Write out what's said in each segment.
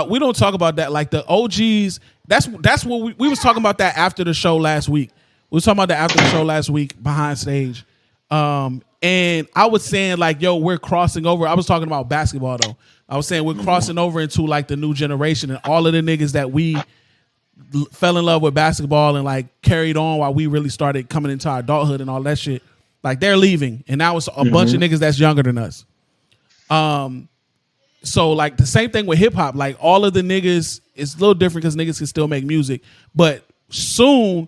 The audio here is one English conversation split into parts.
we don't talk about that. Like the OGs, that's what we was talking about that after the show last week. We was talking about that after the show last week behind stage. And I was saying like, yo, we're crossing over. I was talking about basketball though. I was saying we're crossing over into like the new generation, and all of the niggas that we fell in love with basketball and like carried on while we really started coming into our adulthood and all that shit. Like they're leaving, and now it's a bunch of niggas that's younger than us. So like the same thing with hip hop. Like all of the niggas, it's a little different because niggas can still make music, but soon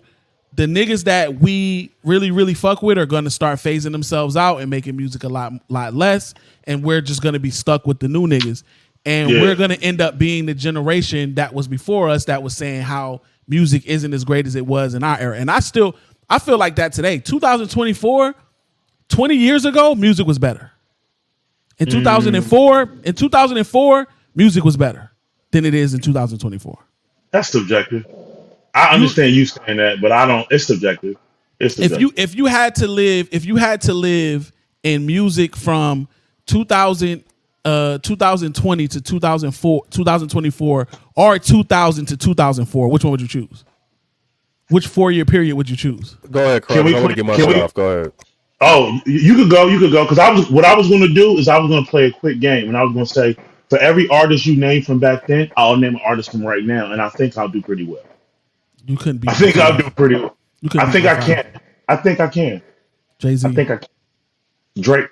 the niggas that we really, really fuck with are gonna start phasing themselves out and making music a lot less, and we're just gonna be stuck with the new niggas. And we're gonna end up being the generation that was before us that was saying how music isn't as great as it was in our era. And I feel like that today. 2024, 20 years ago, music was better. In 2004, music was better than it is in 2024. That's subjective. I understand you saying that, but I don't. It's subjective. It's subjective. If you had to live in music from 2020 to 2024, or 2000 to 2004, which one would you choose? Which 4-year period would you choose? Go ahead, Carl. I want to get my shit off. Go ahead. Oh, you could go. Because what I was going to do is I was going to play a quick game, and I was going to say for every artist you name from back then, I'll name an artist from right now, and I think I'll do pretty well. You couldn't be. I think I'll do pretty well. I think I can. I think I can. Jay-Z. I think I can. Drake.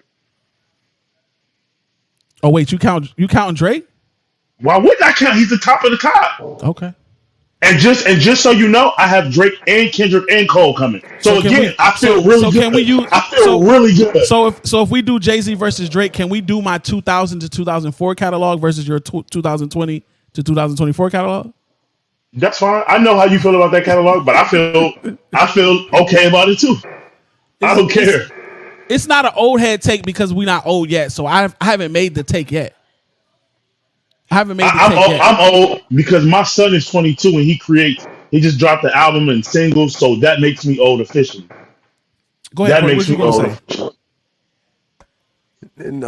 Oh wait, you counting Drake? Why wouldn't I count? He's the top of the top. Okay. And just so you know, I have Drake and Kendrick and Cole coming. So again, I feel really good. I feel really good. So if we do Jay-Z versus Drake, can we do my 2000 to 2004 catalog versus your 2020 to 2024 catalog? That's fine. I know how you feel about that catalog, but I feel okay about it too. I don't care. It's not an old head take because we're not old yet. So I haven't made the take yet. I'm old because my son is 22 and he just dropped the album and singles, so that makes me old officially. Go ahead. That makes me old. And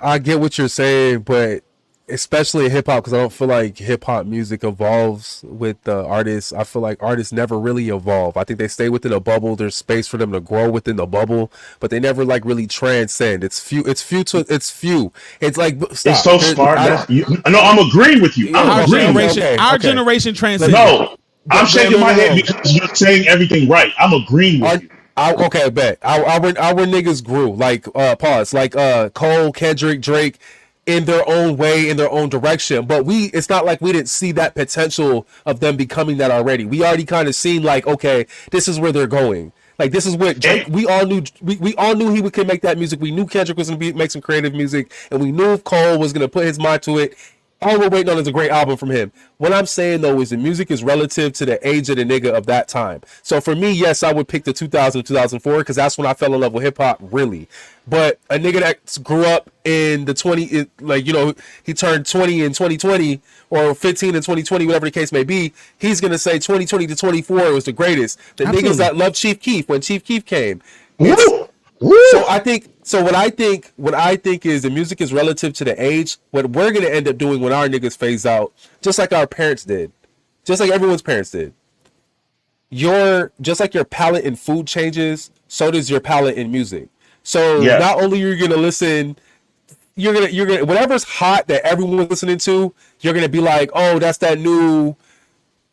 I get what you're saying, but especially in hip hop, because I don't feel like hip hop music evolves with the artists. I feel like artists never really evolve. I think they stay within a bubble. There's space for them to grow within the bubble, but they never like really transcend. It's few. It's like it's so smart. No, I'm agreeing with you. Our generation transcends. No, I'm shaking my head because you're saying everything right. I'm agreeing with you. Okay, bet. Our niggas grew like Cole, Kendrick, Drake, in their own way, in their own direction. But it's not like we didn't see that potential of them becoming that already. We already kind of seen like, okay, this is where they're going. Like this is what Drake, we all knew he could make that music. We knew Kendrick was gonna make some creative music, and we knew Cole was gonna put his mind to it. All we're waiting on is a great album from him. What I'm saying though is the music is relative to the age of the nigga of that time. So for me, yes, I would pick the 2000 2004 because that's when I fell in love with hip hop really. But a nigga that grew up in the 20, like, you know, he turned 20 in 2020 or 15 in 2020, whatever the case may be, he's gonna say 2020 to 24 was the greatest. The Absolutely. Niggas that loved Chief Keef when Chief Keef came. So what I think is the music is relative to the age. What we're gonna end up doing when our niggas phase out, just like our parents did, just like everyone's parents did. Just like your palate in food changes, so does your palate in music. So not only you're gonna listen, you're gonna whatever's hot that everyone's listening to, you're gonna be like, oh, that's that new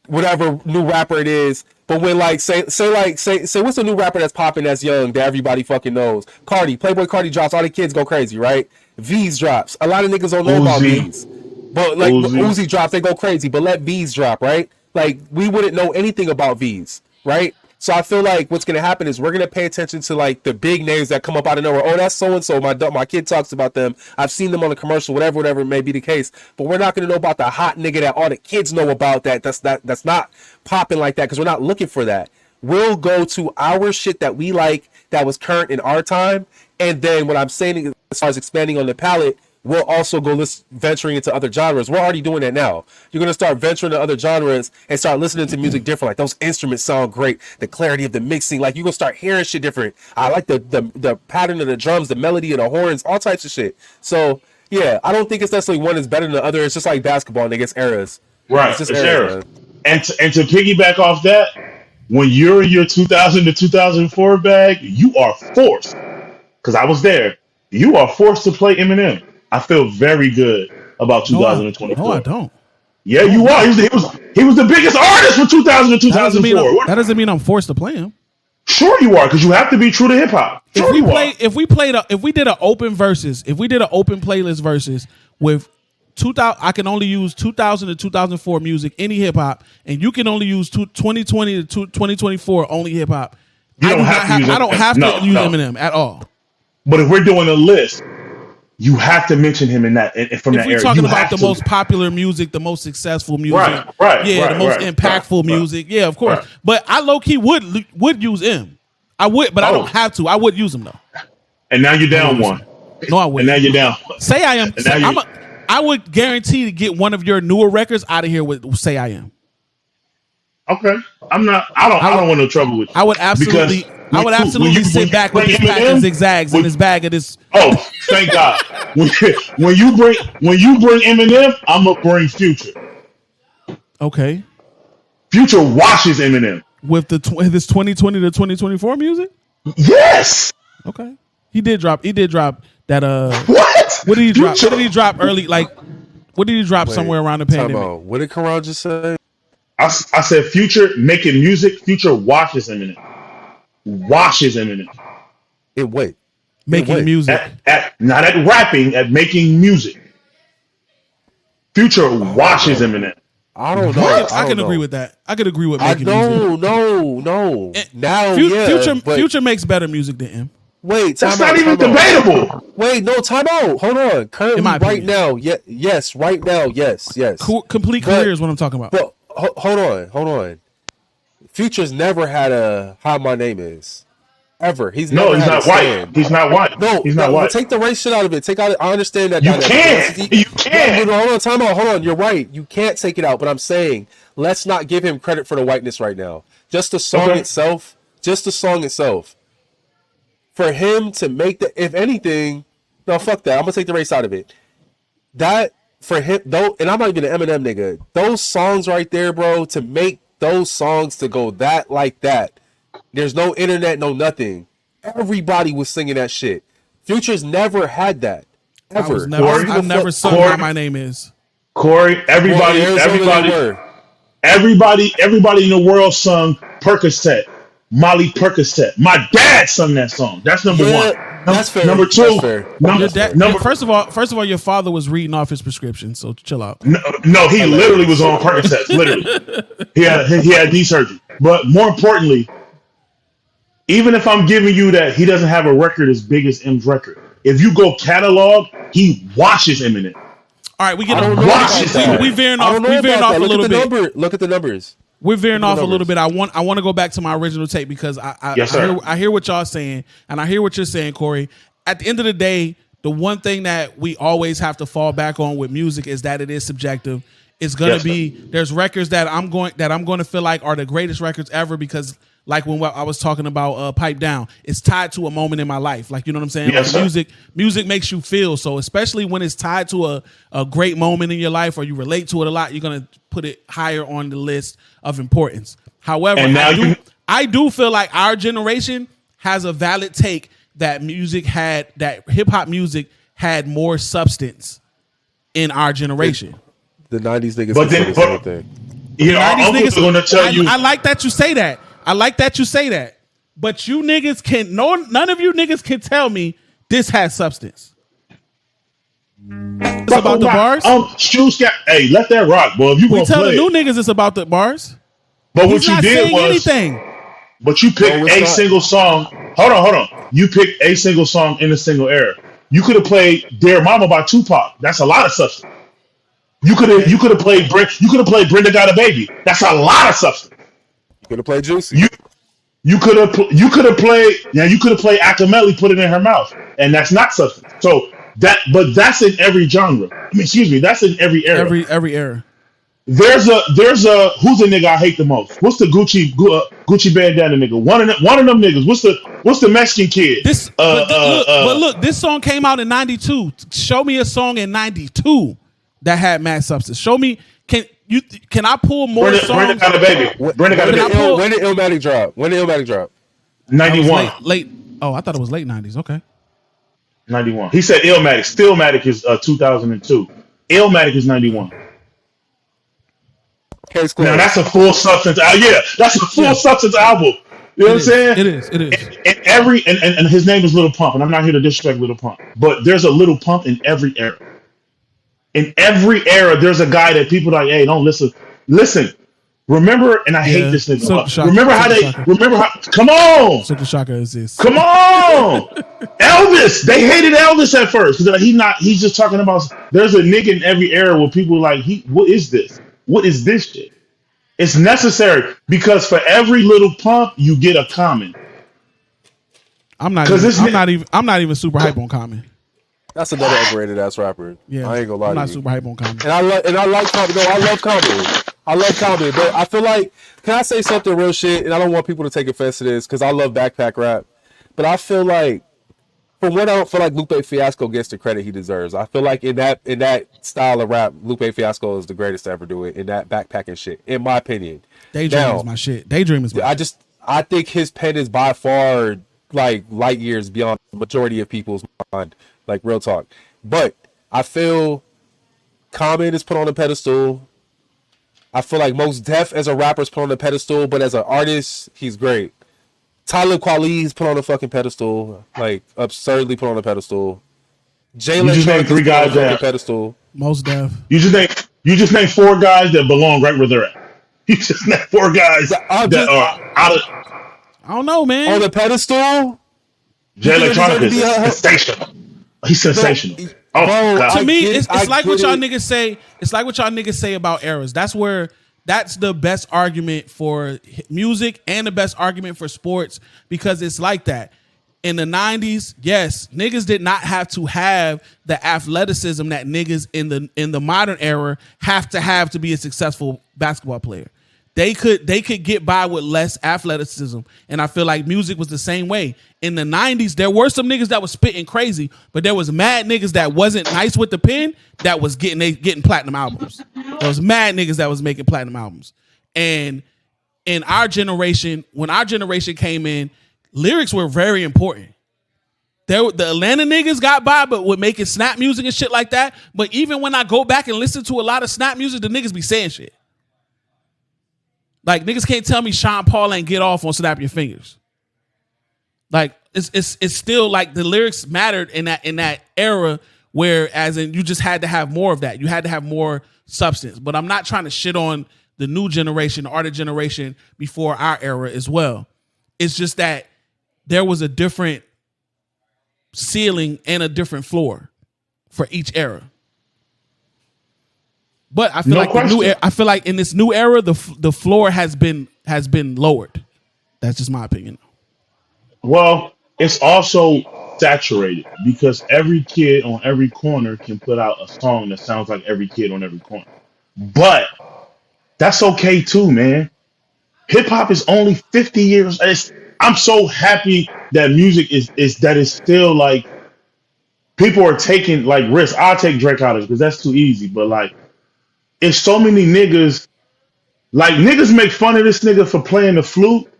whatever new rapper it is. But when like say what's the new rapper that's popping that's young that everybody fucking knows? Playboy Cardi drops, all the kids go crazy, right? V's drops. A lot of niggas don't know about V's. But like Uzi drops, they go crazy. But let V's drop, right? Like we wouldn't know anything about V's, right? So I feel like what's gonna happen is we're gonna pay attention to like the big names that come up out of nowhere. Oh, that's so and so. My kid talks about them. I've seen them on the commercial, whatever may be the case. But we're not gonna know about the hot nigga that all the kids know about. That's not popping like that because we're not looking for that. We'll go to our shit that we like that was current in our time, and then what I'm saying as far as expanding on the palette, we'll also go venturing into other genres. We're already doing that now. You're going to start venturing to other genres and start listening to music different. Like those instruments sound great. The clarity of the mixing. Like you're going to start hearing shit different. I like the pattern of the drums, the melody of the horns, all types of shit. So Yeah, I don't think it's necessarily one is better than the other. It's just like basketball, nigga. It's eras. Right, It's just it's eras, eras. man. And to piggyback off that, when you're in your 2000 to 2004 bag, you are forced, because I was there, you are forced to play Eminem. I feel very good about No, I 2024. don't. Yeah, No, I'm you are. not. He was the biggest artist for 2000 to That doesn't mean 2004. that doesn't mean I'm forced to play him. Sure you are, because you have to be true to hip hop. Sure you are. If we did an open versus, if we did an open playlist versus with 2000, I can only use 2000 to 2004 music, any hip hop, and you can only use 2020 to 2024 only hip hop. You don't have to use Eminem. I don't have No, to use no. Eminem at all. But if we're doing a list, you have to mention him in that from If that we're era. talking You about have the to. most popular music, the most successful music, Right, yeah, the most right, impactful music, yeah, of course. right. But I low key would use him. I would, but I don't have to. I would use him though. And now you're down one. No, I And wouldn't. now you're down. Say I am. And now I would guarantee to get one of your newer records out of here with Say I Am. Okay. I'm not. I don't want no trouble with you. I would absolutely. I would absolutely sit back with this pack of zigzags in this bag of this. Oh, thank God. When you bring Eminem, I'm gonna bring Future. Okay. Future washes Eminem. With this 2020 to 2024 music. Yes. Okay. He did drop that. What? What did he drop? Future. What did he drop early? Like, what did he drop somewhere around the Time pandemic? out. What did Karan just say? I said Future making music. Future washes Eminem. Washes Eminem. Wait. Making music. Not at rapping, at making music. Future washes Eminem. I don't know. I can agree with that. I could agree with making music. No. Now, Future makes better music than him. Wait, That's not even debatable. Wait, no, time out. Hold on. Currently, my right opinion. now, yes, right now, yes. Complete career is what I'm talking about. But hold on. Future's never had a How My Name Is. Ever. He's No, never he's had not a stand. white. He's not white. No, he's not white. Take the race shit out of it. Take out. I understand that. You dynamic. can't. You can't. No, hold on, time out. Hold on. You're right. You can't take it out. But I'm saying, let's not give him credit for the whiteness right now. Just the song itself. For him to make if anything, no, fuck that. I'm gonna take the race out of it. That for him though, and I'm not even an Eminem nigga. Those songs right there, bro. To make those songs to go that like that. There's no internet, no nothing. Everybody was singing that shit. Future's never had that. Ever. I've never sung How My Name Is. Corey, everybody in the world sung Percocet. Molly Percocet. My dad sung that song. That's number one. That's fair. Number two. First of all, your father was reading off his prescription, so chill out. No, he literally was on Percocet. Literally, he had knee surgery. But more importantly, even if I'm giving you that he doesn't have a record as big as M's record, if you go catalog, he washes Eminem. All right, we veering off. We veering off a little bit. Look at the numbers. We're veering off a little bit. I want to go back to my original take because I hear what y'all saying, and I hear what you're saying, Corey. At the end of the day, the one thing that we always have to fall back on with music is that it is subjective. It's gonna be there's records that I'm going to feel like are the greatest records ever because like when I was talking about Pipe Down, it's tied to a moment in my life. Like, you know what I'm saying? Yes, like music makes you feel. So especially when it's tied to a great moment in your life or you relate to it a lot, you're going to put it higher on the list of importance. However, I do feel like our generation has a valid take that hip hop music had more substance in our generation. The 90s niggas said the same thing. You know, our uncles are going to tell you. I like that you say that. But you niggas none of you niggas can tell me this has substance. It's about the bars. Hey, let that rock, boy. If you we gonna tell play the new niggas it's about the bars. But what you did was anything. But you picked single song. Hold on. You picked a single song in a single era. You could have played "Dear Mama" by Tupac. That's a lot of substance. You could have played Brenda Got a Baby. That's a lot of substance. You could have played Juicy. You could have played Akamelli, Put It in Her Mouth, and that's not substance. So that's in every genre. I mean, excuse me, that's in every era. Every era. There's a who's the nigga I hate the most? What's the Gucci bandana nigga? One of them niggas. What's the Mexican kid? Look, this song came out in '92. Show me a song in '92 that had mad substance. Show me. Can I pull more songs? Brenda got a baby. Brenda got a baby. When did Illmatic drop? 91. Late. Oh, I thought it was late '90s. Okay. 91. He said Illmatic. Stillmatic is 2002. Illmatic is 91. Now that's a full substance. Yeah, that's a full substance album. You know what I'm saying? It is. And his name is Little Pump, and I'm not here to disrespect Little Pump, but there's a Little Pump in every era. In every era, there's a guy that people are like, hey, don't listen. Listen, remember, and I hate this nigga. Remember how? Come on, Silk the Shocker is this. Come on, Elvis. They hated Elvis at first because he's just talking about. There's a nigga in every era where people are like, what is this? What is this shit? It's necessary because for every Little Pump, you get a Common. I'm not even super hype on Common. That's another overrated ass rapper. Yeah, I ain't gonna lie. I'm not super hype on Common. And I like Common. No, I love Common. I love Common, but I feel like, can I say something real shit? And I don't want people to take offense to this because I love backpack rap, but I feel like, for one, I don't feel like Lupe Fiasco gets the credit he deserves. I feel like in that style of rap, Lupe Fiasco is the greatest to ever do it in that backpacking shit, in my opinion. Daydream is my shit. I think his pen is by far like light years beyond the majority of people's mind, like real talk. But I feel Common is put on a pedestal. I feel like Mos Def as a rapper is put on a pedestal, but as an artist, he's great. Talib Kweli is put on a fucking pedestal, like absurdly put on a pedestal. You just named three guys on a pedestal. Mos Def. You just named four guys that belong right where they're at. You just named four guys that are out of. I don't know, man. On the pedestal. Jay Electronica is sensational. He's sensational. To me, it's like what y'all niggas say. It's like what y'all niggas say about eras. That's the best argument for music and the best argument for sports because it's like that. In the 90s, yes, niggas did not have to have the athleticism that niggas in the modern era have to be a successful basketball player. They could get by with less athleticism. And I feel like music was the same way. In the 90s, there were some niggas that was spitting crazy, but there was mad niggas that wasn't nice with the pen that was getting platinum albums. There was mad niggas that was making platinum albums. And in our generation, when our generation came in, lyrics were very important. The Atlanta niggas got by, but with making snap music and shit like that. But even when I go back and listen to a lot of snap music, the niggas be saying shit. Like, niggas can't tell me Sean Paul ain't get off on Snap Your Fingers. Like, it's still like the lyrics mattered in that era where as in you just had to have more of that. You had to have more substance. But I'm not trying to shit on the new generation or the generation before our era as well. It's just that there was a different ceiling and a different floor for each era. But I feel like in this new era, the floor has been lowered. That's just my opinion. Well, it's also saturated because every kid on every corner can put out a song that sounds like every kid on every corner. But that's okay too, man. Hip hop is only 50 years. I'm so happy that music is still like people are taking like risks. I'll take Drake out of it because that's too easy. But like, it's so many niggas. Like niggas make fun of this nigga for playing the flute,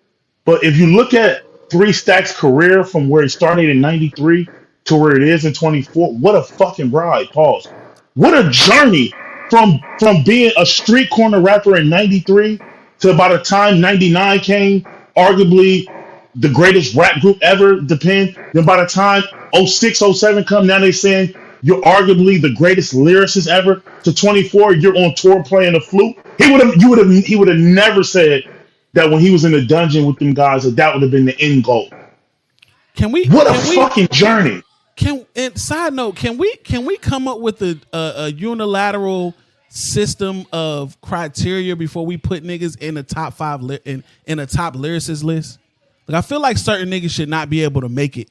but if you look at 3 Stacks' career from where he started in '93 to where it is in 24, what a fucking ride! Pause. What a journey from being a street corner rapper in '93 to by the time '99 came, arguably the greatest rap group ever. Depend. Then by the time 06, 07 come, now they saying you're arguably the greatest lyricist ever. To 24, you're on tour playing the flute. He would have never said that when he was in the dungeon with them guys that would have been the end goal. What a fucking journey. Side note, can we come up with a unilateral system of criteria before we put niggas in the top 5 in a top lyricist list? Like I feel like certain niggas should not be able to make it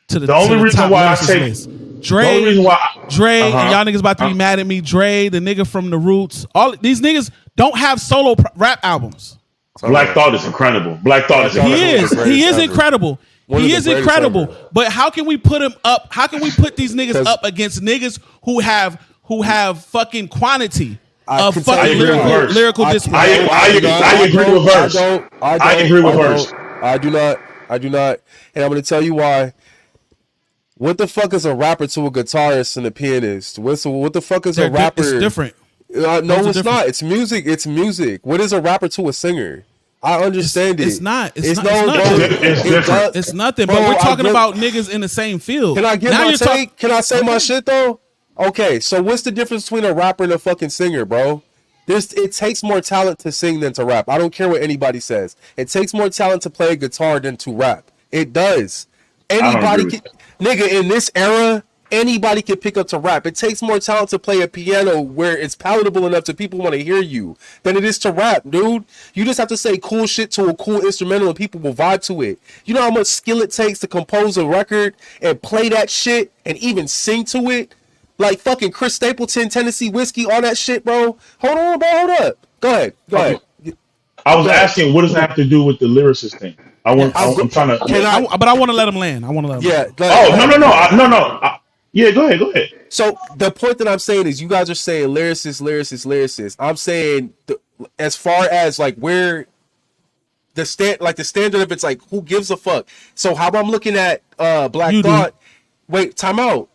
to the only reason top why I lyricist say list. the only reason why Dre, and y'all niggas about to be mad at me. Dre, the nigga from the Roots, all these niggas don't have solo rap albums. Black Thought is incredible. Black Thought is incredible. He is incredible. He is incredible. But how can we put him up? How can we put these niggas up against niggas who have fucking quantity of fucking lyrical discipline? I agree with verse. I agree with verse. I do not. And I'm going to tell you why. What the fuck is a rapper to a guitarist and a pianist? What the fuck is a rapper? It's different. No, it's not. It's music. It's music. What is a rapper to a singer? I understand it. It's not. It's different. It's nothing. But we're talking about niggas in the same field. Can I get my take? Can I say my shit though? Okay, so what's the difference between a rapper and a fucking singer, bro? It takes more talent to sing than to rap. I don't care what anybody says. It takes more talent to play a guitar than to rap. It does. Anybody can, nigga, in this era, anybody can pick up to rap. It takes more talent to play a piano where it's palatable enough to people want to hear you than it is to rap, dude. You just have to say cool shit to a cool instrumental and people will vibe to it. You know how much skill it takes to compose a record and play that shit and even sing to it? Like fucking Chris Stapleton, Tennessee Whiskey, all that shit, bro. Hold on, bro. Hold up. Go ahead. I was asking, what does that have to do with the lyricist thing? I'm trying to. But I want to let him land. Yeah. No. Yeah, go ahead. So the point that I'm saying is, you guys are saying lyricist. I'm saying as far as like where the standard of it's like, who gives a fuck? So how I'm looking at Black Thought. Wait, time out.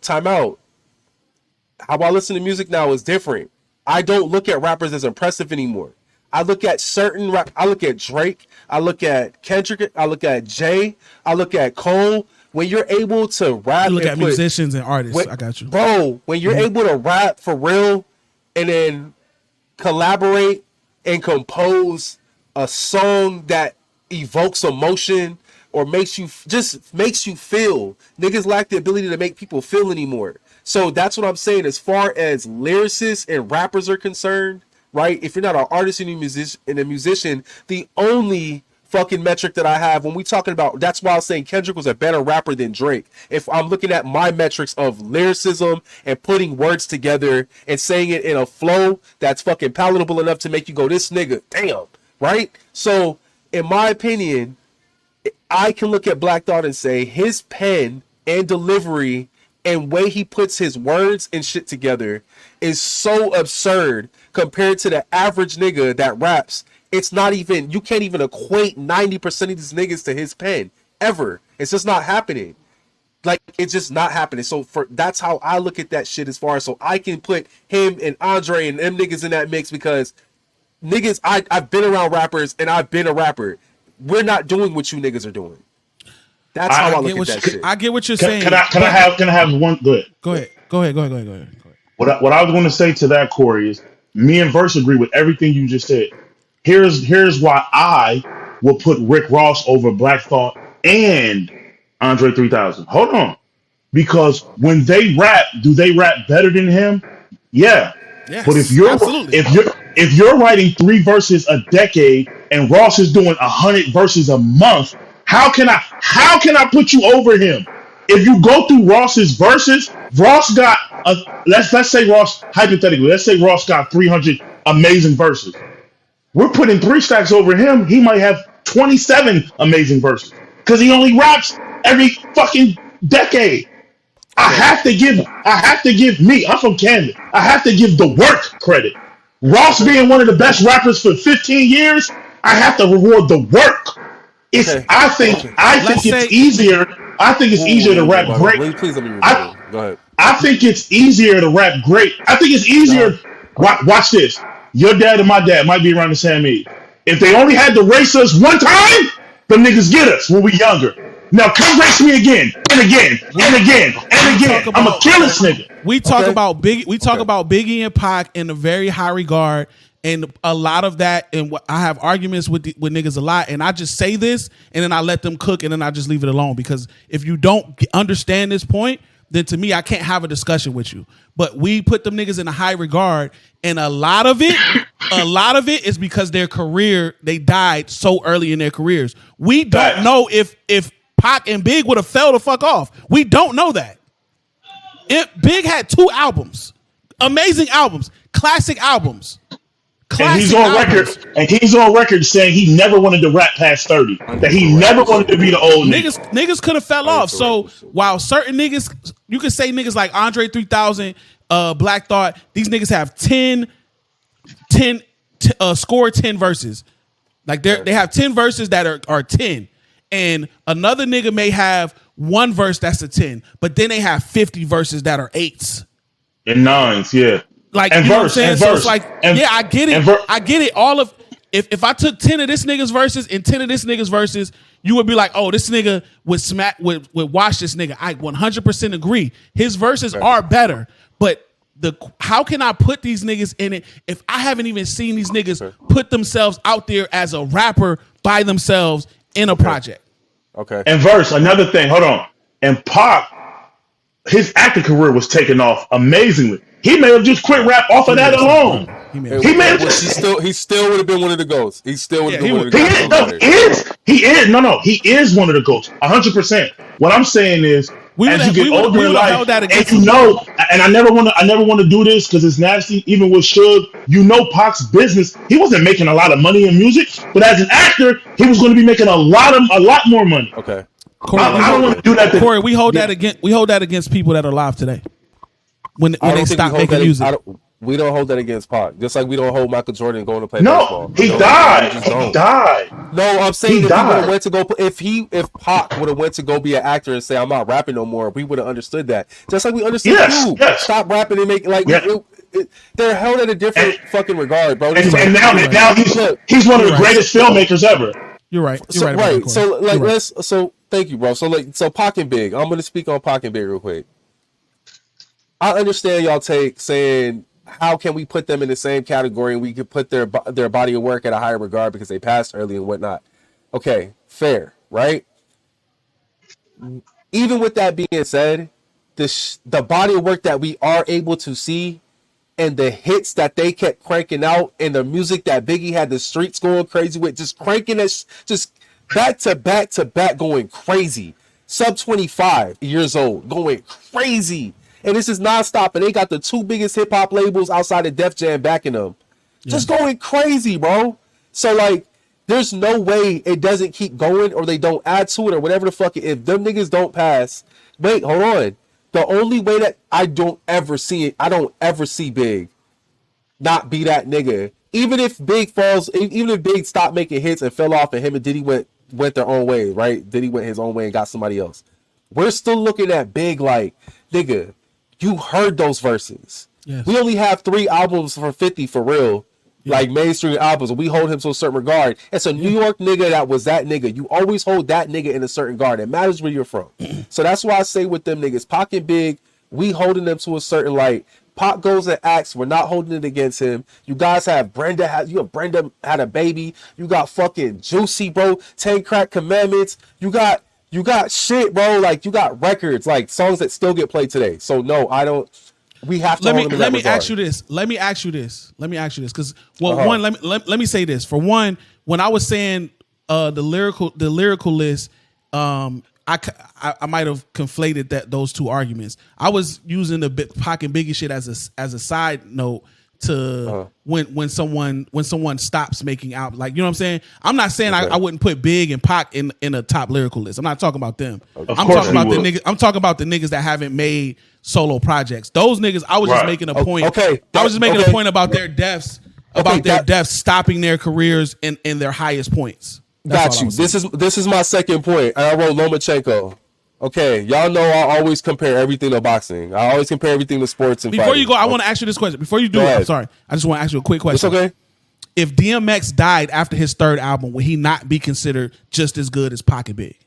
How I listen to music now is different. I don't look at rappers as impressive anymore. I look at certain rap. I look at Drake. I look at Kendrick. I look at Jay. I look at Cole. When you're able to rap, you look at musicians and artists. I got you, bro. When you're able to rap for real, and then collaborate and compose a song that evokes emotion or makes you feel. Niggas lack the ability to make people feel anymore. So that's what I'm saying. As far as lyricists and rappers are concerned, right? If you're not an artist and a musician, the only fucking metric that I have when we talking about, that's why I was saying Kendrick was a better rapper than Drake. If I'm looking at my metrics of lyricism and putting words together and saying it in a flow that's fucking palatable enough to make you go, this nigga, damn, right? So in my opinion, I can look at Black Thought and say his pen and delivery and way he puts his words and shit together is so absurd compared to the average nigga that raps. It's not even, you can't even equate 90% of these niggas to his pen ever. It's just not happening. Like, it's just not happening. So that's how I look at that shit as far as, so I can put him and Andre and them niggas in that mix because niggas, I've been around rappers and I've been a rapper. We're not doing what you niggas are doing. That's how I look at that shit. I get what you're saying. Can I have one? Go ahead. Go ahead. What I was going to say to that, Corey, is me and Verse agree with everything you just said. Here's why I will put Rick Ross over Black Thought and Andre 3000. Hold on, because when they rap, do they rap better than him? Yeah. Yes, but if you're writing 3 verses a decade and Ross is doing 100 verses a month, how can I put you over him? If you go through Ross's verses, Ross got let's say Ross, hypothetically, let's say Ross got 300 amazing verses. We're putting 3 stacks over him. He might have 27 amazing verses because he only raps every fucking decade. I have to give me. I'm from Canada. I have to give the work credit. Ross being one of the best rappers for 15 years, I have to reward the work. I think it's easier. I think it's easier to rap great. Please let me go ahead. I think it's easier to rap great. I think it's easier. Watch this. Your dad and my dad might be around the same age. If they only had to race us one time, them niggas get us when we younger. Now come race me again and again and again and again. I'm a kill this nigga. We talk about Biggie. We talk about Biggie and Pac in a very high regard, and a lot of that. And I have arguments with niggas a lot, and I just say this, and then I let them cook, and then I just leave it alone because if you don't understand this point, then to me I can't have a discussion with you. But we put them niggas in a high regard, and a lot of it is because their career, they died so early in their careers. We don't know if Pac and Big would have fell the fuck off. We don't know that. Big had 2 albums, amazing albums, classic albums. And he's on record saying he never wanted to rap past 30. That he never wanted to be the old nigga. Niggas could have fell off. So while certain niggas, you could say niggas like Andre 3000, Black Thought, these niggas have 10 score 10 verses. Like they have 10 verses that are 10. And another nigga may have 1 verse that's a 10, but then they have 50 verses that are 8s. And 9s, yeah. Like, and you know what I'm saying? So it's like, I get it. I get it. All of if I took 10 of this nigga's verses and 10 of this nigga's verses, you would be like, oh, this nigga would watch this nigga. I 100% agree. His verses are better, but how can I put these niggas in it if I haven't even seen these niggas put themselves out there as a rapper by themselves in a project? Okay. And verse, another thing, hold on. And Pac, his acting career was taking off amazingly. He may have just quit rap off of that alone. He may have just. He still would have been one of the GOATs. He still would have been one of the GOATs. He is one of the GOATs. 100%. What I'm saying is, as you get older in life, and you know, and I never want to do this because it's nasty. Even with Suge, you know, Pac's business. He wasn't making a lot of money in music, but as an actor, he was going to be making a lot more money. Okay. Corey, I don't want to do that. Corey, we hold that against people that are alive today. When they stop making music. We don't hold that against Pac. Just like we don't hold Michael Jordan going to play baseball. No, he died. No, I'm saying if Pac would have went to go be an actor and say I'm not rapping no more, we would have understood that. Just like we understood you. Yes. Stop rapping and make they're held at a different fucking regard, bro. And now he's one of the greatest filmmakers ever. You're right. Right. So thank you, bro. So Pac and Big. I'm gonna speak on Pac and Big real quick. I understand y'all saying how can we put them in the same category and we could put their body of work at a higher regard because they passed early and whatnot. Okay, fair, right? Even with that being said, the body of work that we are able to see and the hits that they kept cranking out and the music that Biggie had the streets going crazy with, just cranking us, just back to back to back going crazy. Sub 25 years old, going crazy. And this is nonstop, and they got the 2 biggest hip hop labels outside of Def Jam backing them. Yeah. Just going crazy, bro. So like, there's no way it doesn't keep going, or they don't add to it, or whatever the fuck. If them niggas don't pass, wait, hold on. The only way that I don't ever see Big not be that nigga. Even if Big stopped making hits and fell off, and him and Diddy went their own way, right? Diddy went his own way and got somebody else. We're still looking at Big like, nigga, you heard those verses. Yes. We only have 3 albums for 50 for real, like mainstream albums, and we hold him to a certain regard. It's a New York nigga that was that nigga. You always hold that nigga in a certain regard. It matters where you're from. So that's why I say with them niggas, Pac and Big, we holding them to a certain light. Pac goes and acts, we're not holding it against him. You guys have Brenda had a baby. You got fucking Juicy, bro. 10 Crack Commandments. You got shit, bro. Like, you got records, like songs that still get played today. So no, I don't. We have to. Let me ask you this. Because one, let me say this. For one, when I was saying the lyrical list, I might have conflated those 2 arguments. I was using the Pac and Biggie shit as a side note to when someone stops making out, like, you know what I'm saying? I'm not saying I wouldn't put Big and Pac in a top lyrical list. I'm not talking about them. I'm talking about the niggas that haven't made solo projects. Those niggas, I was just making a point. I was just making a point about their deaths, stopping their careers in their highest points. Got you. This is my second point. I wrote Lomachenko. Okay, y'all know I always compare everything to boxing. I always compare everything to sports and Before fighting. you go, I want to ask you this question. Before you do it, I'm sorry. I just want to ask you a quick question. It's okay. If DMX died after his 3rd album, would he not be considered just as good as Pac and Big?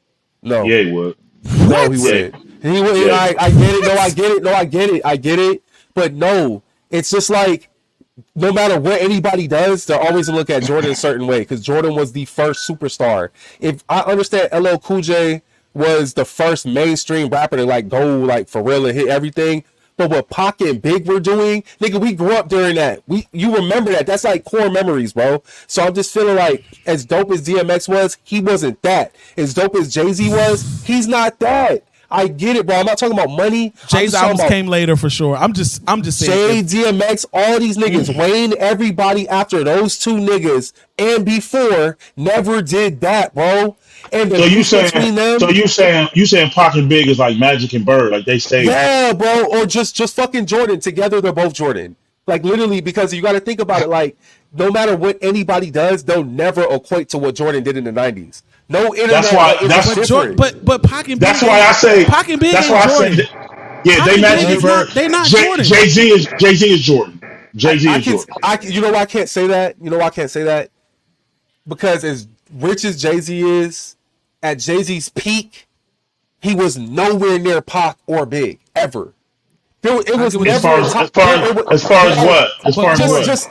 No. Yeah, he would. No, he wouldn't. He would. Yeah. I get it. No, I get it. No, I get it. I get it. But no, it's just like, no matter what anybody does, they're always going to look at Jordan a certain way because Jordan was the first superstar. If I understand LL Cool J was the first mainstream rapper to like go like for real and hit everything, But what Pac and Big were doing, nigga, we grew up during that. You remember that. That's like core memories, bro. So I'm just feeling like as dope as DMX was, he wasn't that. As dope as Jay-Z was, he's not that. I get it, bro. I'm not talking about money. Jay's albums came later for sure. I'm just saying. Jay, DMX, all these niggas, Wayne, everybody after those two niggas and before never did that, bro. And so you saying Pac and Big is like Magic and Bird, like they stayed. Yeah, bro. Or just fucking Jordan. Together, they're both Jordan. Like literally, because you got to think about it. Like no matter what anybody does, they'll never equate to what Jordan did in the '90s. No internet. But Pac and Big. That's why I say Pac and Big. That's why I say. Yeah, they Magic and Bird. They're not Jordan. Jay-Z is Jordan. Jay-Z is Jordan. You know why I can't say that? You know why I can't say that? Because as rich as Jay-Z is, at Jay-Z's peak, he was nowhere near Pac or Big ever. It was never as far as what?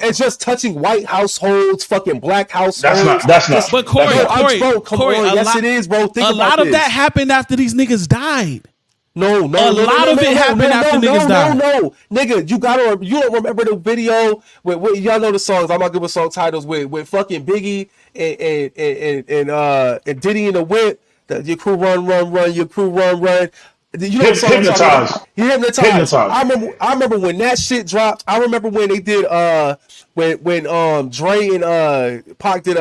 It's just touching white households, fucking black households. That's not. But Corey, yes, it is, bro. A lot of that happened after these niggas died. No. A lot of it happened after niggas died. No, nigga, you don't remember the video with y'all know the songs. I'm not good with song titles with fucking Biggie and Diddy in the whip. Your crew run, your crew run. You know what I'm talking about? He hypnotized. I remember when that shit dropped. I remember when they did when Dre and Pac did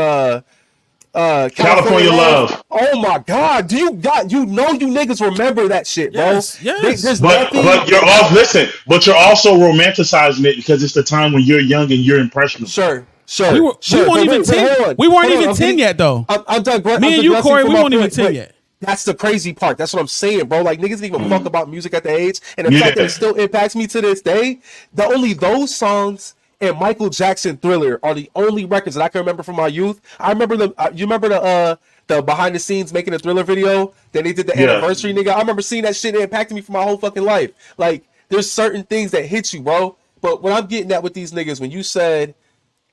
California Love. Oh my God! You niggas remember that shit, bro? Yes. But you're off. Listen, but you're also romanticizing it because it's the time when you're young and you're impressionable. Sure. We weren't even 10. We weren't even 10 yet, though. I'm done. Me and you, Corey, we weren't even 10 yet. That's the crazy part. That's what I'm saying, bro. Like niggas didn't even fuck about music at the age, and the fact that it still impacts me to this day. Only those songs and Michael Jackson Thriller are the only records that I can remember from my youth. I remember you remember the behind the scenes making a Thriller video? Then they did the anniversary, nigga. I remember seeing that shit. It impacted me for my whole fucking life. Like there's certain things that hit you, bro. But what I'm getting at with these niggas, when you said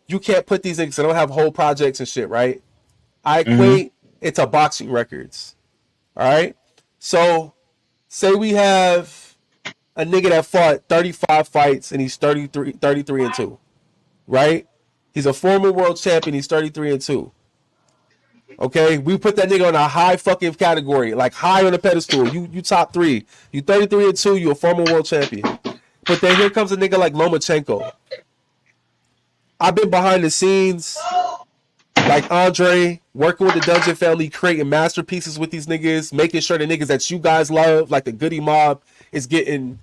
you can't put these niggas, they don't have whole projects and shit, right? I equate it to boxing records. All right. So say we have a nigga that fought 35 fights and he's 33 and 2. Right? He's a former world champion, he's 33 and 2. Okay, we put that nigga on a high fucking category, like high on the pedestal. You top 3. You 33 and 2, you a former world champion. But then here comes a nigga like Lomachenko. I've been behind the scenes like Andre, working with the Dungeon family, creating masterpieces with these niggas, making sure the niggas that you guys love, like the Goody Mob, is getting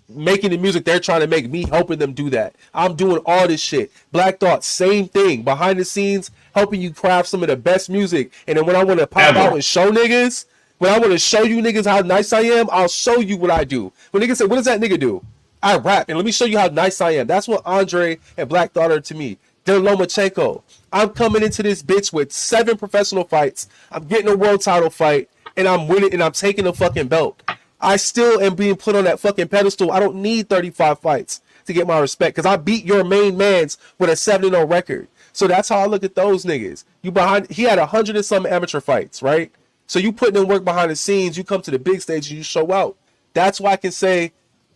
making the music they're trying to make, me helping them do that. I'm doing all this shit. Black Thought, same thing. Behind the scenes, helping you craft some of the best music. And then when I want to pop out and show niggas, when I want to show you niggas how nice I am, I'll show you what I do. When niggas say, what does that nigga do? I rap, and let me show you how nice I am. That's what Andre and Black Thought are to me. They're Lomachenko. I'm coming into this bitch with 7 professional fights. I'm getting a world title fight, and I'm winning, and I'm taking the fucking belt. I still am being put on that fucking pedestal. I don't need 35 fights to get my respect, because I beat your main mans with a 7-0 record. So that's how I look at those niggas. He had 100 and some amateur fights, right? So you putting in work behind the scenes, you come to the big stage and you show out. That's why I can say,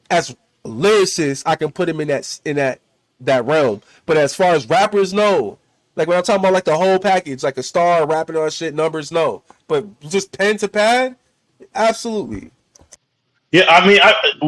as lyricists, I can put him in that realm. But as far as rappers, no. Like when I'm talking about like the whole package, like a star rapping on shit, numbers, no. But just pen to pad, absolutely. Yeah, I mean,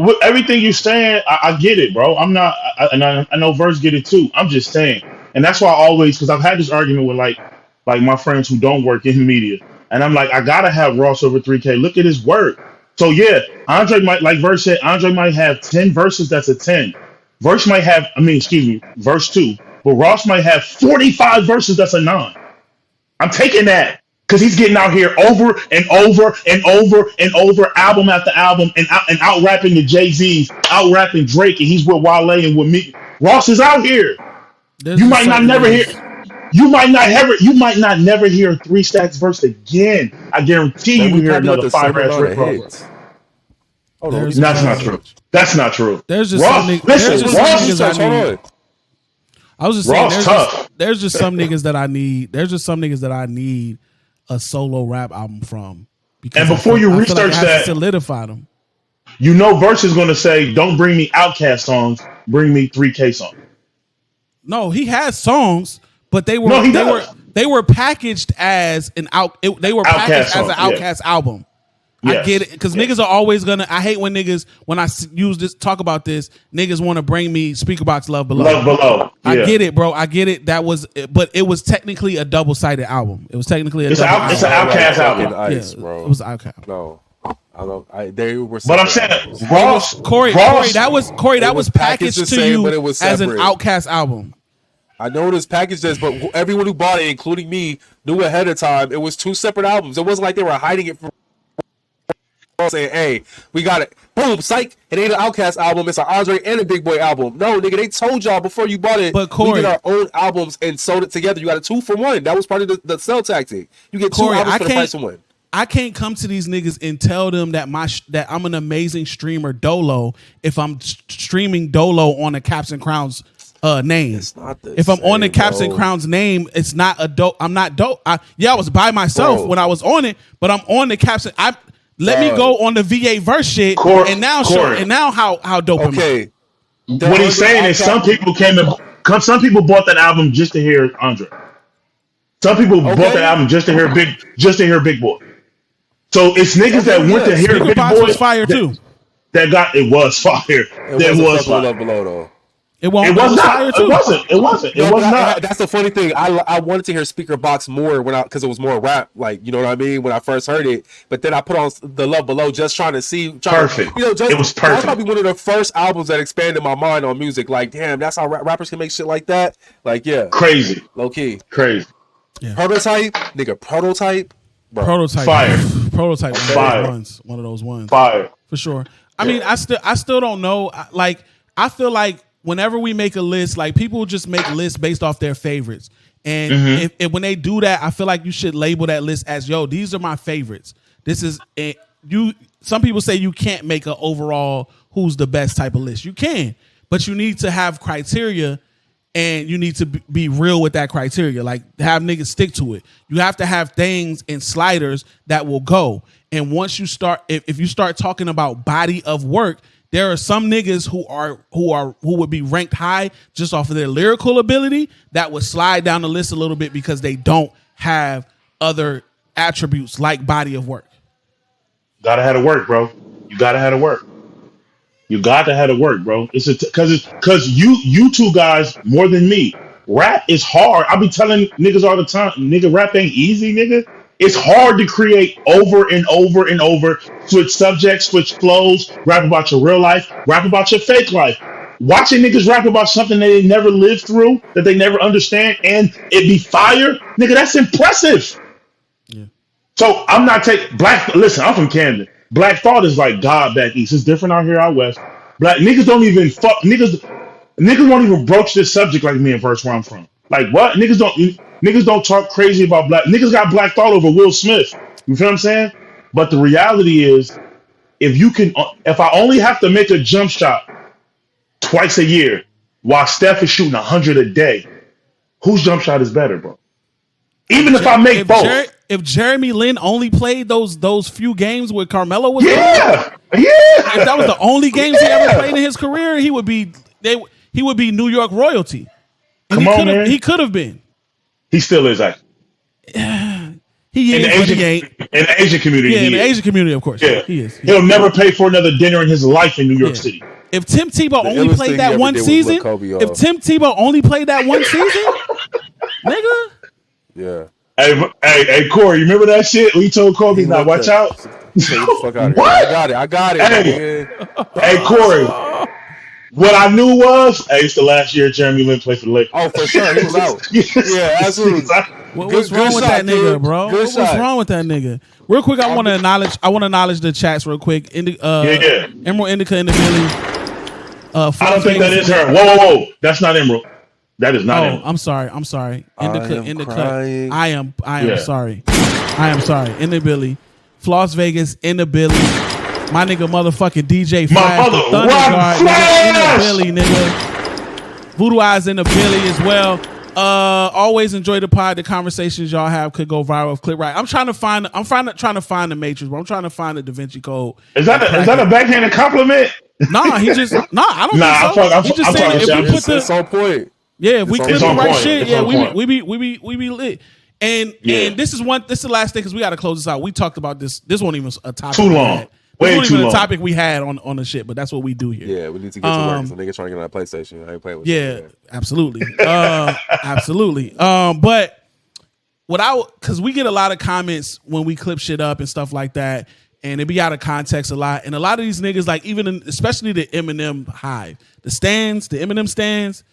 with everything you're saying, I get it, bro. I'm not, I know Verge get it too. I'm just saying, and that's why I always, because I've had this argument with like my friends who don't work in media, and I'm like, I gotta have Ross over 3K. Look at his work. So yeah, Andre might, like Verge said, Andre might have 10 verses. That's a 10. Verse might have, verse 2. But Ross might have 45 verses. That's a 9. I'm taking that because he's getting out here over and over and over and over, album after album, and out rapping the Jay-Z's, out rapping Drake, and he's with Wale and with me. Ross is out here. You might not never hear 3 Stacks verse again. I guarantee you hear another 5 Rick Ross. That's not true. That's not true. There's just Ross, some Ross, niggas I was just saying, there's just some niggas that I need. There's just some niggas that I need a solo rap album from. And before you research that, solidify them. You know, Verse is gonna say, "Don't bring me Outkast songs. Bring me 3K songs." No, he has songs, but they were No, he they does. were packaged as an they were packaged as an Outkast album. Yes. I get it because niggas are always gonna. I hate when niggas when I use this talk about this. Niggas want to bring me Speakerbox Love Below. Love Below. I get it, bro. I get it. That was, but it was technically a double sided album. It was technically it's an Outkast album. Ice, yeah, bro. It was Outkast. No, I don't. They were. But I'm saying, Corey, that was packaged to same, you but it was as an separate. Outkast album. I know it was packaged as, but everyone who bought it, including me, knew ahead of time it was two separate albums. It wasn't like they were hiding it from saying, "Hey, we got it." Boom, psych! It ain't an Outkast album. It's an Andre and a Big Boy album. No, nigga, they told y'all before you bought it. But Corey, we did our own albums and sold it together. You got a 2-for-1. That was part of the sell tactic. You get Corey, two albums for the price of one. I can't come to these niggas and tell them that that I'm an amazing streamer Dolo if I'm streaming Dolo on a Caps and Crowns name. If I'm on the Caps and Crowns name, it's not a dope. I'm not dope. I was by myself when I was on it, but I'm on the Caps. Let me go on the VA verse shit, and now how dope. Okay, what he's saying is some people some people bought that album just to hear Andre. Some people bought that album just to hear Big Boy. So it's niggas that went to hear Big Boy. Was fire too. It was fire. It was fire. Below though. It wasn't. It wasn't. It was not. That's the funny thing. I wanted to hear Speaker Box more because it was more rap, like, you know what I mean, when I first heard it. But then I put on the Love Below just trying to see. Perfect. It was perfect. That's probably one of the first albums that expanded my mind on music. Like, damn, that's how rappers can make shit like that. Like, yeah, crazy, low key, crazy. Yeah. Prototype, nigga, Prototype, bro. Prototype, fire. Prototype, fire. One of those ones, fire for sure. I mean, I still don't know. Like, I feel like whenever we make a list, like, people just make lists based off their favorites. And if when they do that, I feel like you should label that list as, yo, these are my favorites. This is some people say you can't make an overall who's the best type of list. You can, but you need to have criteria, and you need to be real with that criteria. Like, have niggas stick to it. You have to have things and sliders that will go. And once you start, if you start talking about body of work, there are some niggas who would be ranked high just off of their lyrical ability that would slide down the list a little bit because they don't have other attributes like body of work. Gotta have to work, bro. You gotta have to work. You got to have to work, bro. It's because you two guys more than me. Rap is hard. I be telling niggas all the time, nigga, rap ain't easy, nigga. It's hard to create over and over and over. Switch subjects, switch flows, rap about your real life, rap about your fake life. Watching niggas rap about something they never lived through, that they never understand, and it be fire, nigga, that's impressive. Yeah. So I'm not taking listen, I'm from Camden. Black Thought is like God back east. It's different out here out west. Black niggas don't even niggas won't even broach this subject like me and Verse where I'm from. Like, what? Niggas don't talk crazy about black. Niggas got Black Thought over Will Smith. You feel what I'm saying? But the reality is, if I only have to make a jump shot twice a year while Steph is shooting 100 a day, whose jump shot is better, bro? Even if I make both. If Jeremy Lin only played those few games where Carmelo was yeah. If that was the only games he ever played in his career, he would be New York royalty. And Come on, man. He could have been. He still is, actually. He is, but he ain't. In the Asian community. Yeah, in the Asian community, of course. Yeah. He is. He'll never pay for another dinner in his life in New York City. If Tim Tebow only played that one season, nigga. Yeah. Hey, Corey, you remember that shit? We told Kobe, now watch out. Fuck out what? I got it. Hey, Corey. What I knew was, it's the last year Jeremy Lin played for the Lakers. Oh, for sure, he was out. Yeah, absolutely. What's wrong with that nigga, bro? What's wrong with that nigga? Real quick, I want to acknowledge the chats real quick. Emerald Indica in the Billy. I don't think that is her. Whoa. That's not Emerald. That is not Emerald. I'm sorry. Indica. I am Yeah. sorry. In the Billy. Floss Vegas in the Billy. My nigga motherfucking DJ Flash, the Thunder Guard, nigga, in the Billy, nigga. Voodoo Eyes in the Billy as well. Always enjoy the pod. The conversations y'all have could go viral if clip right. I'm trying to find the Matrix, but I'm trying to find the Da Vinci Code. Is that a backhanded compliment? Nah, I don't think so. He just saying if we put it's on point. Yeah, if we clip the right shit, yeah, we be lit. And this is the last thing because we got to close this out. We talked about this. This wasn't even a topic. Too long. Way too long. A topic we had on the shit, but that's what we do here. Yeah, we need to get to work. So niggas trying to get on that PlayStation. I ain't playing with you. Absolutely. Absolutely. But because we get a lot of comments when we clip shit up and stuff like that, and it be out of context a lot. And a lot of these niggas, like especially the Eminem hive, the Eminem stands.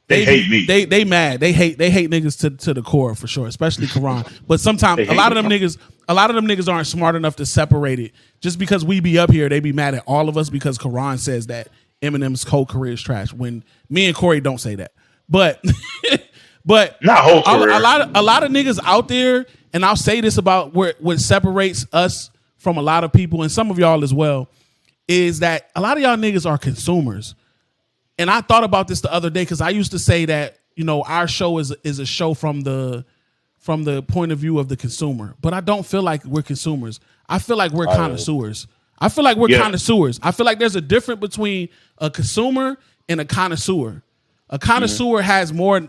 They hate me. They mad. They hate niggas to the core for sure, especially Quran. But sometimes a lot of them niggas aren't smart enough to separate it. Just because we be up here, they be mad at all of us because Quran says that Eminem's whole career is trash. When me and Corey don't say that, but not whole career. A lot of niggas out there, and I'll say this about what separates us from a lot of people and some of y'all as well, is that a lot of y'all niggas are consumers. And I thought about this the other day because I used to say that, our show is a show from the point of view of the consumer. But I don't feel like we're consumers. I feel like we're connoisseurs. I feel like there's a difference between a consumer and a connoisseur. A connoisseur has more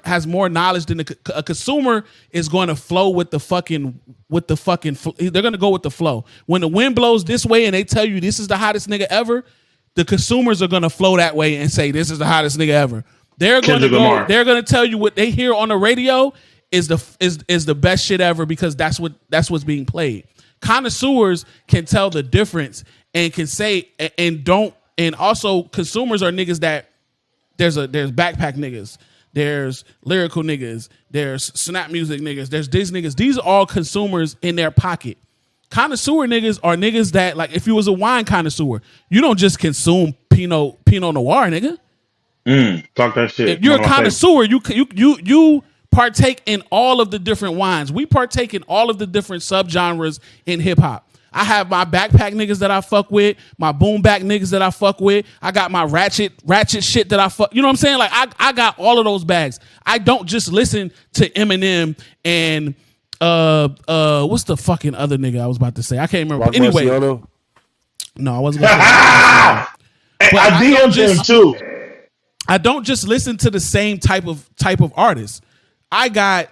knowledge than a consumer is going to flow with the fucking they're going to go with the flow. When the wind blows this way and they tell you this is the hottest nigga ever, the consumers are going to flow that way and say this is the hottest nigga ever. They're going to tell you what they hear on the radio is the best shit ever because that's what's being played. Connoisseurs can tell the difference and can say and also consumers are niggas that there's backpack niggas, there's lyrical niggas, there's snap music niggas, there's these niggas. These are all consumers in their pocket. Connoisseur niggas are niggas that, like, if you was a wine connoisseur, you don't just consume Pinot Noir, nigga. Talk that shit. If you're a connoisseur, you partake in all of the different wines. We partake in all of the different subgenres in hip hop. I have my backpack niggas that I fuck with, my boom back niggas that I fuck with. I got my ratchet shit that I fuck. You know what I'm saying? Like I got all of those bags. I don't just listen to Eminem and what's the fucking other nigga I was about to say? I can't remember. Anyway, no, I wasn't. I DM'd him too. I don't just listen to the same type of artist. I got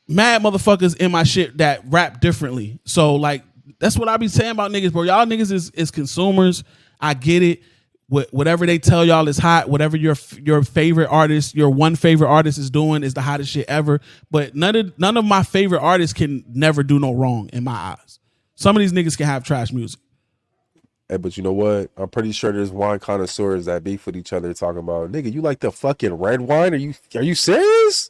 mad motherfuckers in my shit that rap differently. So like that's what I be saying about niggas, bro. Y'all niggas is consumers. I get it. Whatever they tell y'all is hot. Whatever your favorite artist, your one favorite artist is doing is the hottest shit ever. But none of my favorite artists can never do no wrong in my eyes. Some of these niggas can have trash music. Hey, but you know what? I'm pretty sure there's wine connoisseurs that beef with each other talking about, nigga, you like the fucking red wine? Are you serious?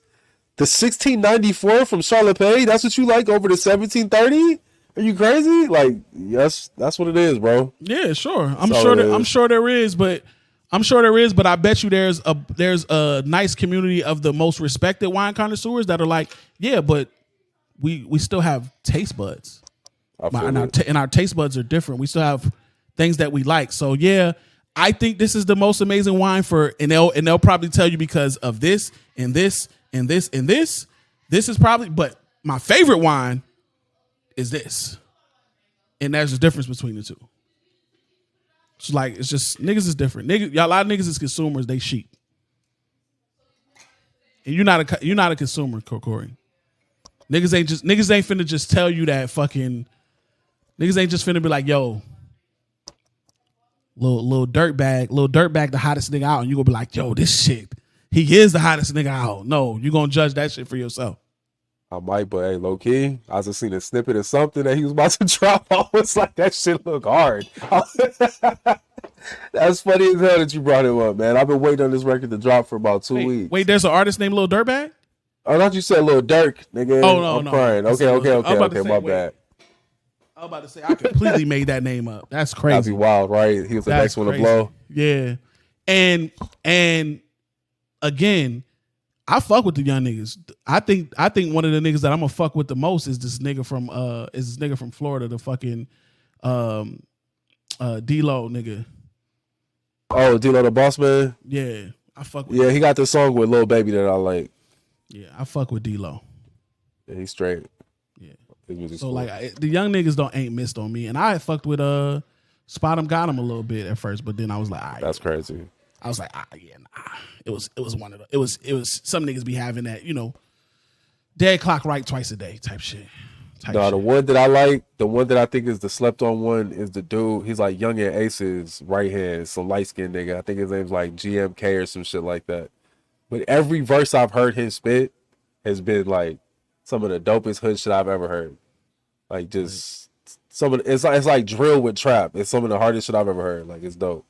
The 1694 from Charlotte Pay? That's what you like over the 1730? Are you crazy? Like, yes, that's what it is, bro. Yeah, sure. I'm sure there is, but I bet you there's a nice community of the most respected wine connoisseurs that are like, yeah, but we still have taste buds. And our taste buds are different. We still have things that we like. So yeah, I think this is the most amazing wine and they'll probably tell you because of this and this and this and this. This is probably, but my favorite wine is this. And there's a difference between the two. It's just niggas is different. A lot of niggas is consumers, they sheep. And you're not a consumer, Corey. Niggas ain't finna just tell you that fucking niggas ain't just finna be like, yo, little dirtbag, the hottest nigga out, and you gonna be like, yo, this shit, he is the hottest nigga out. No, you gonna judge that shit for yourself. I might, but hey, low key, I just seen a snippet of something that he was about to drop. I was like, that shit look hard. That's funny as hell that you brought him up, man. I've been waiting on this record to drop for about 2 weeks. Wait, there's an artist named Lil Dirtbag? I thought you said Lil Durk, nigga. Oh, no, I'm crying. Okay, my bad. I was about to say, I completely made that name up. That's crazy. That'd be wild, right? He was the next one to blow. Yeah. And again, I fuck with the young niggas. I think one of the niggas that I'm gonna fuck with the most is this nigga from Florida, the fucking D-Lo nigga. Oh, D-Lo the boss man? Yeah. I fuck with he got the song with Lil Baby that I like. Yeah, I fuck with D-Lo. Yeah, he's straight. Yeah. So like the young niggas ain't missed on me, and I fucked with Spot 'em got him a little bit at first, but then I was like, that's crazy. I was like, yeah, nah. It was one of the, it was some niggas be having that, dead clock right twice a day type shit. The one that I like, the one that I think is the slept on one is the dude. He's like Young and Ace's right hand, some light skinned nigga. I think his name's like GMK or some shit like that. But every verse I've heard him spit has been like some of the dopest hood shit I've ever heard. Like just some of it's like drill with trap. It's some of the hardest shit I've ever heard. Like it's dope.